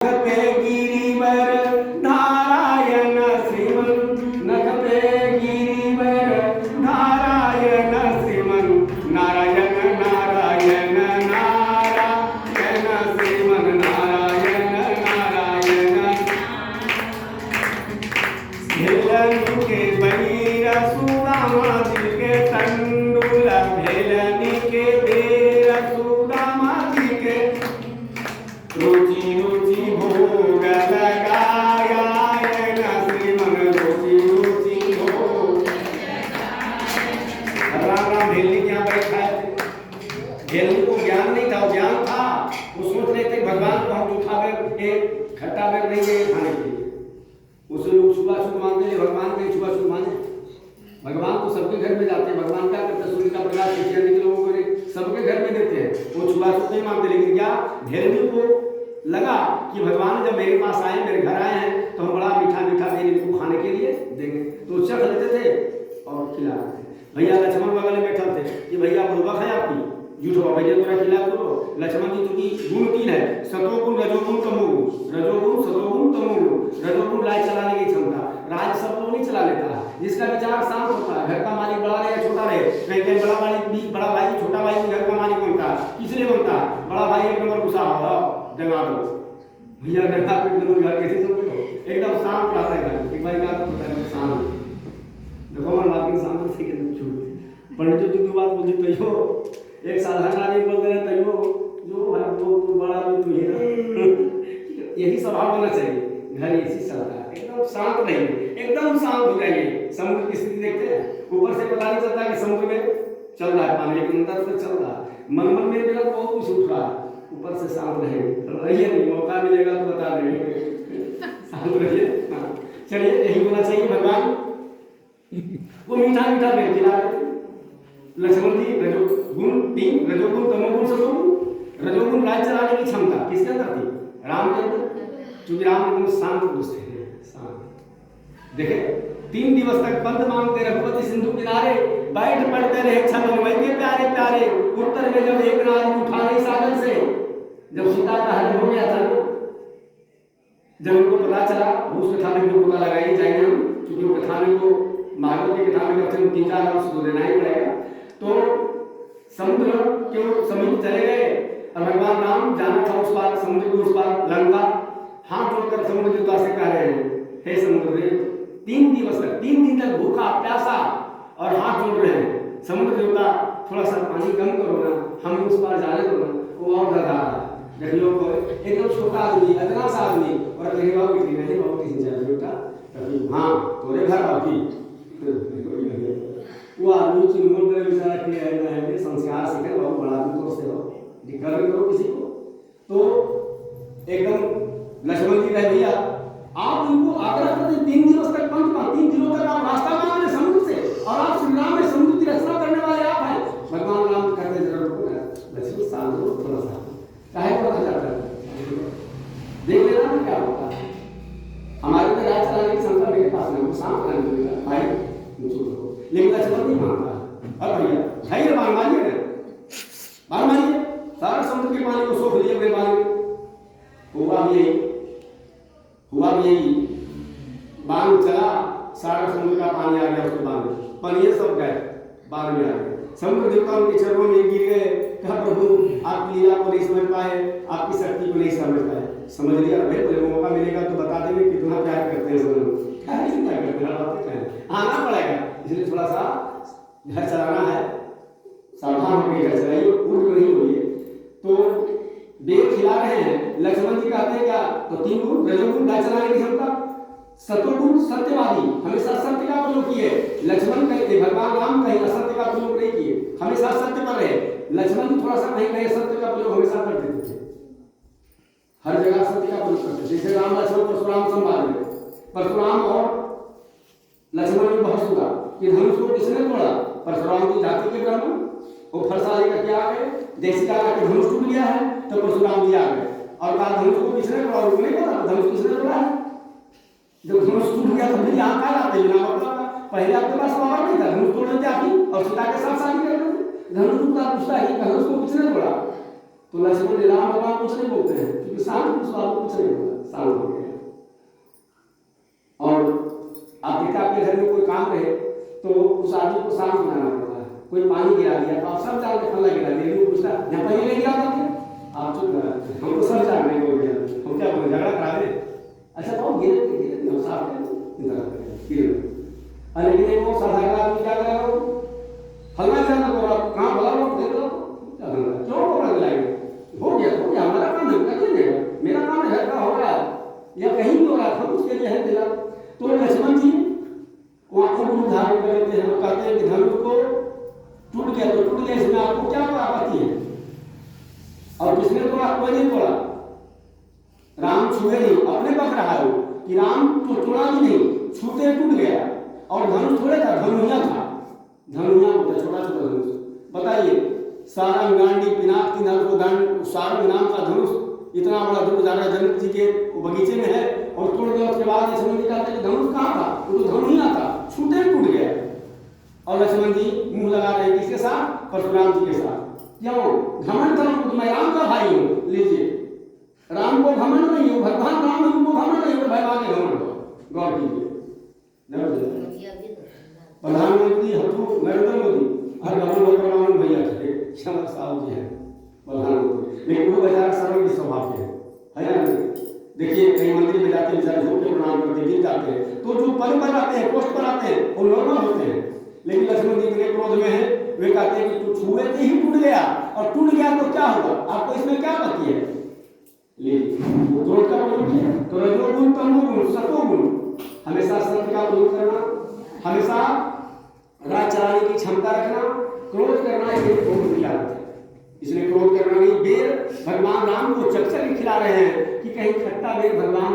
पे गिरिवर नारायण श्रीमन नख पे गिरिवर नारायण श्रीमन नारायण नारायण नारायण श्रीमन नारायण नारायण भेलनी के बनीर सुदामादि के तंडुल भेलनी के बेर सुदामादि के रुचि रुचि भोग लगाया श्रीमन रुचि रुचि भोग। राम भेलनी क्या बैठा है? भेलनी को ज्ञान नहीं था, ज्ञान था। वो सोच रहे थे भगवान को हम उठा कर एक खट्टा बैग नहीं गए खाने के लिए। उसे लोग छुआछूत मानते हैं, भगवान के छुआछूत माने। भगवान तो सबके घर में जाते हैं। भगवान क्या करते हैं? सूर्य का प्रकाश के लोगों को सबके घर में देते हैं। वो छुआछूत नहीं मानते। लेकिन क्या भेलनी को लगा कि भगवान जब मेरे पास आए, मेरे घर आए हैं, तो हम बड़ा मीठा मीठा देर इनको खाने के लिए देंगे। तो चख लेते थे और खिला रहे थे। भैया लक्ष्मण बगल में बैठा थे कि भैया बुर्बक है आपकी, झूठ हो भैया थोड़ा खिला करो। लक्ष्मण जी चूंकि गुण तीन है, सतोगुण रजोगुण तमोगुण। रजोगुण सतोगुण तमोगुण। रजोगुण राज चलाने की क्षमता। राज सब लोग नहीं चला लेता है। जिसका विचार शांत होता है, घर का मालिक बड़ा रहे या छोटा रहे, कहीं कहीं बड़ा मालिक, बड़ा भाई छोटा भाई घर का मालिक बनता है। किसलिए बनता है? बड़ा भाई एक नंबर गुस्सा हो डंगा दो भैया, डंगा पे घर कैसे समझ लो एकदम शांत रहता है घर। एक भाई का पता है शांत देखो मन बात के सामने से के छूट पंडित जी की बात बोलते तैयो एक साधारण आदमी बोलते हैं तैयो जो भाई वो बड़ा भी तू है। यही स्वभाव होना चाहिए। घर इसी चलता है, एकदम शांत रहिए, एकदम शांत हो जाइए। समुद्र की स्थिति देखते हैं, ऊपर से पता नहीं चलता कि समुद्र में चल रहा है पानी, लेकिन अंदर से चल रहा है। मन मन में मेरा बहुत कुछ उठ रहा है, ऊपर से शांत रहिए नहीं। मौका मिलेगा तो बता देंगे, शांत रहिए। चलिए यही होना चाहिए। भगवान वो मीठा मीठा बेल खिला रहे थे। लक्ष्मण जी रजोगुण तीन, रजोगुण तमोगुण सतोगुण। रजोगुण राज चलाने की क्षमता किसके अंदर थी? राम के अंदर। क्योंकि राम एकदम शांत पुरुष थे, शांत। देखे 3 दिवस तक बंद मांगते रघुपति सिंधु किनारे, बैठ पड़ते रहे छलन वही के प्यारे प्यारे। उत्तर में जब एक नारी उठा नहीं सागर से, जब सीता का हरण हो गया था, जब उनको पता चला, उस कथा में भी पता लगाई जाएगी हम, क्योंकि वो कथा में को भागवत की कथा में कथन 3-4 वर्ष तो देना ही पड़ेगा। तो समुद्र के समीप चले गए और भगवान राम जाना था उस पार, समुद्र के उस पार लंका। हाथ जोड़कर समुद्र देवता से कह रहे हैं, हे समुद्र देव, 3 दिवस तक 3 दिन तक भूखा प्यासा और हाथ जोड़ रहे हैं। समुद्र देवता थोड़ा सा पानी कम करो ना, हम उस पार जाने दो ना। वो और डरा रहा है। देखियो को एकदम छोटा आदमी, इतना सा आदमी, और कहे बाबू कितनी नहीं बाबू किसी चल बेटा कभी हाँ तोरे घर आती वो आदमी चिन्मोल में बेचारा किया है संस्कार सीखे बाबू बड़ा आदमी तो से हो दिक्कत करो किसी को। तो एकदम लक्ष्मण जी कहे भैया आप उनको आग्रह करते 3 दिवस तक पंथ का 3 दिनों तक आप रास्ता मांग रहे समुद्र से, और आप श्री राम में समुद्र की रचना करने वाले आप हैं। भगवान राम कहते जरूर लक्ष्मण शांत हो थोड़ा सा, काहे को रखा जाता है देख लेना ना क्या होता है। हमारे तो राज चलाने की क्षमता मेरे पास नहीं, वो शांत रहने देगा भाई मुझको, लेकिन लक्ष्मण नहीं मानता। अब भैया धैर्य मान मानिए ना, मान मानिए सारा समुद्र के पानी को सोख लिए अपने पानी में। हुआ भी यही बांध चला, सारा समुद्र का पानी आ गया उसके बांध में, पर ये सब गए बांध में आ गए। समुद्र देवता उनके चरणों में गिर गए, कहा प्रभु आपकी लीला को नहीं समझ पाए, आपकी शक्ति को नहीं समझ पाए। समझ लिया भाई, बोले मौका मिलेगा तो बता देंगे कितना प्यार करते हैं सब, क्या चिंता करते हैं, आना पड़ेगा। इसलिए थोड़ा सा घर चलाना है, सावधान होकर घर चलाइए, उल्ट नहीं होइए। तो बेर खिला रहे हैं। लक्ष्मण जी कहते हैं क्या? तो 3 गुण, रजोगुण राज चलाने की क्षमता, सतोगुण सत्यवादी, हमेशा सत्य का प्रयोग किए। लक्ष्मण कहते भगवान राम कहीं असत्य का प्रयोग नहीं किए, हमेशा सत्य पर रहे। लक्ष्मण थोड़ा सा कहीं सत्य का प्रयोग हमेशा कर देते थे, हर जगह सत्य का प्रयोग करते थे। जैसे राम लक्ष्मण परशुराम संवाद में परशुराम और लक्ष्मण में बहस हुआ कि धनुष को किसने तोड़ा? परशुराम की जाति के ब्राह्मण, वो फरसा लेकर के आ गए, देसी का के धनुष टूट गया है, तो परशुराम जी आ गए और कहा धनुष को किसने तोड़ा? उनको नहीं पता धनुष किसने तोड़ा है। जब धनुष टूट गया तो फिर यहाँ कहा लाते ना, मतलब पहले आपके पास पावर नहीं था, धनुष तोड़ लेते आती और सीता के साथ शादी कर लेते। धनुष टूटा पूछता है धनुष को किसने तोड़ा? तो लक्ष्मण ने राम भगवान कुछ नहीं बोलते हैं, क्योंकि शांत पुरुष वालों कुछ नहीं बोला, शांत हो गए। और आप देखा आपके घर में कोई काम रहे तो उस आदमी को शांत बनाना पड़ता है। कोई पानी गिरा दिया तो आप सब जान के फल्ला गिरा दिया, वो पूछता यहाँ पानी नहीं गिरा था, आप चुप करा, हमको सब जान नहीं हो गया, हम क्या बोले झगड़ा करा दे, अच्छा बहुत गिरे गिरे हम साफ गिरे। अरे लेकिन वो साधारण आदमी क्या कर रहा हो, फल्ला जाना बोला कहाँ बोला वो दे दो, क्यों बोला दिलाएंगे, हो गया हमारा काम है, कर लेंगे, मेरा काम है, घर का हो रहा है या कहीं भी हो रहा था, उसके लिए है दिला। तो लक्ष्मण जी वो आंखों को धारण कर लेते हैं, कहते हैं कि धनुष को टूट गया तो टूट गया, इसमें आपको क्या आपत्ति है, और किसने तोड़ा, कोई नहीं तोड़ा, राम छुए नहीं, अपने पक रहा है कि राम तो तोड़ा भी नहीं, छूते टूट गया। और धनुष थोड़े था, धनुया था, धनुया होता छोटा छोटा धनुष। बताइए सारंग गांडी पिनाक की नर को दंड, सारंग नाम का धनुष इतना बड़ा धनुष जा रहा है जनक जी के बगीचे में है, और तोड़ दिया। उसके बाद लक्ष्मण जी कहते हैं धनुष कहाँ था, वो तो धनुया था, छूटे टूट गया। और लक्ष्मण जी मुंह लगा रहे हैं किसके साथ, परशुराम जी के साथ। क्यों घमंड था, मैं राम का भाई हूँ, लीजिए राम को घमंड नहीं हो, भगवान राम उनको घमंड नहीं हो, भगवान के घमंड हो। गौर कीजिए प्रधानमंत्री हतू नरेंद्र मोदी हर घमंड भैया थे, क्षमा साहु जी है प्रधानमंत्री, लेकिन वो बेचारा सरल के स्वभाव के है ना। देखिए कहीं मंदिर में जाते हैं बेचारे झूठ के प्रणाम करते गिर जाते हैं, तो जो पद पर आते हैं पोस्ट पर आते हैं वो नॉर्मल होते हैं। लेकिन लक्ष्मण जी इतने क्रोध में है, वे कहते हैं कि तू छुए थे ही टूट गया, और टूट गया तो क्या होगा, आपको इसमें क्या पति है। क्रोध का प्रयोग किया तो रजोगुण तमोगुण सतोगुण, हमेशा सत्य का प्रयोग करना, हमेशा राज चलाने की क्षमता रखना, क्रोध करना ये क्रोध की आदत है। इसलिए क्रोध करना नहीं, बेर भगवान राम को चक्कर खिला रहे हैं कि कहीं खट्टा बेर भगवान